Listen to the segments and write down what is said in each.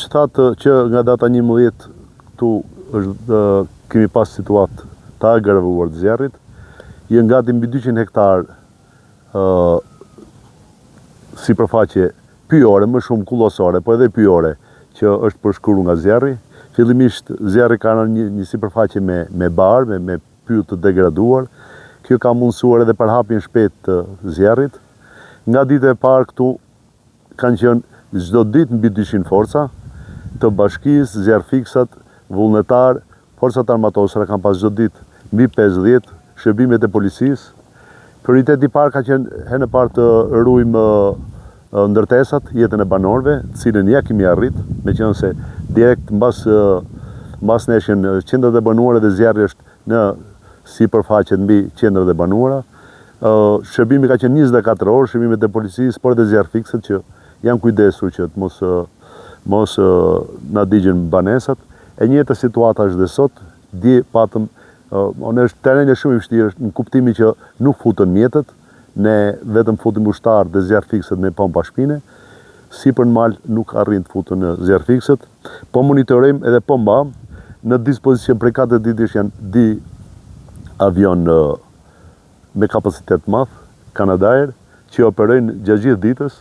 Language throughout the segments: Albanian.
që thatë që nga data 11 këtu kemi pas situatë të agravohuar të zjarrit, janë gati mbi 200 hektar sipërfaqe pyjore, më shumë kullosore, po edhe pyjore që është përshkruar nga zjarri. Fillimisht zjarri ka një sipërfaqe me barë, me pyll të degraduar. Kjo ka mundësuar edhe përhapjen shpejt të zjarrit. Nga dita e parë këtu kanë qenë çdo ditë mbi 200 forca të bashkisë, zjarrfiksat, vullnetar, forcat armatosura kanë pas çdo ditë mbi 50, shërbimet e policisë. Prioriteti i parë ka qenë herë në parë të ruajmë ndërtesat, jetën e banorëve, të cilën ja kemi arrit, meqenëse direkt mbas neshjen qendrat e banuara dhe zjarri është në sipërfaqe mbi qendrat e banuara. Shërbimi ka qenë 24 orë, shërbimet e policisë, por edhe zjarrfiksat që janë kujdesur që të mos na digjen banesat. E njëjta situata është dhe sot, dje patëm është terreni shumë i vështirë në kuptimin që nuk futen mjetet, ne vetëm futim ushtar dhe zjarrfiksat me pompa shpine, sipër në mal nuk arrin të futen zjarrfiksat, po monitorojmë edhe po mbam, në dispozicion prej 4 ditësh janë 2 avion me kapacitet të madh, Canadair, që operojnë gjatë gjithë ditës.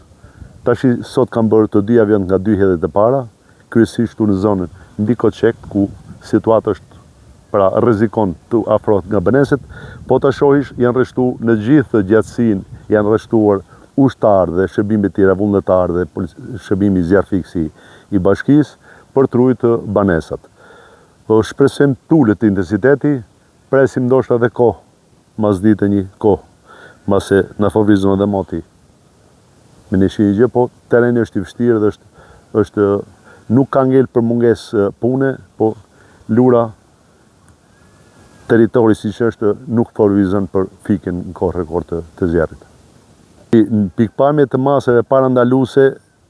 Tashi sot kanë bërë të 2 avion nga 2 hedhet e para, kryesisht në zonën mbi Koçek, ku situata është pra rrezikon të afrohet nga baneset, po ta shohish janë rreshtuar në gjithë gjatësinë, janë rreshtuar ushtarë dhe shërbime të tjera vullnetarë dhe shërbimi zjarrfiksi i bashkisë për të ruajtur banesat. Shpresojmë të ulet intensiteti, presim ndoshta edhe kohë, mas ditë një kohë, mase na favorizon edhe moti. Me në shi gjë, po tereni është i vështirë dhe është nuk ka ngel për mungesë pune, po lura territori si që është nuk favorizon për fikën në kohë rekord të zjarrit. Në pikpamje të masave parandaluese,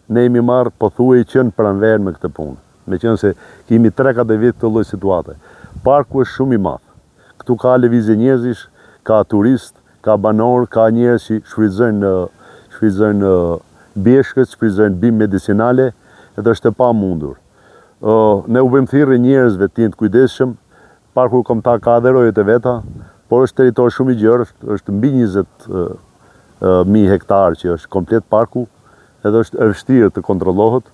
ne jemi marrë pothuajse që në pranverë me këtë punë. Meqenëse kemi 3-4 vjet të lloj situate. Parku është shumë i madh. Këtu ka lëvizje njerëzish, ka turist, ka banor, ka njerëz që shfrytëzojnë bjeshkët, shfrytëzojnë bimë medicinale, edhe është e pamundur. Ne u bëjmë thirrje njerëzve të jenë të kujdesshëm. Parku kombëtar ka edhe rojet e veta, por është territor shumë i gjerë, është mbi 20.000 hektar që është komplet parku, edhe është e vështirë të kontrollohet.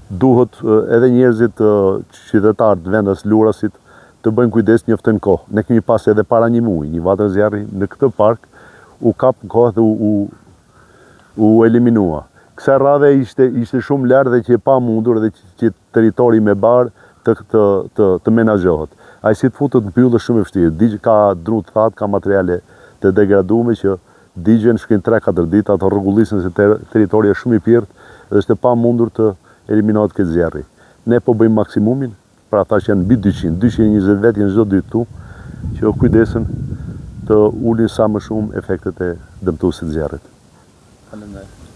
Duhet edhe njerëzit qytetarë të vendas Lurasit të bëjnë kujdes njoftë kohë. Ne kemi pas edhe para një muaji, një vatër zjarri në këtë park u kap në kohë dhe u eliminua. Kësa radhe ishte shumë lartë dhe që e pa mundur dhe që territori me barë të menaxhohet. Ai si të futet në pyll është shumë e vështirë. Ka dru të thatë, ka materiale të degradume që digjen shkrin 3-4 ditë, ato rregullisën se territori është shumë i pirtë dhe është e pa mundur të eliminohet këtë zjarri. Ne po bëjmë maksimumin, pra ata që janë mbi 220 vet janë çdo ditë këtu, që kujdesen të ulin sa më shumë efektet e dëmtuesit të zjarrit. Faleminderit.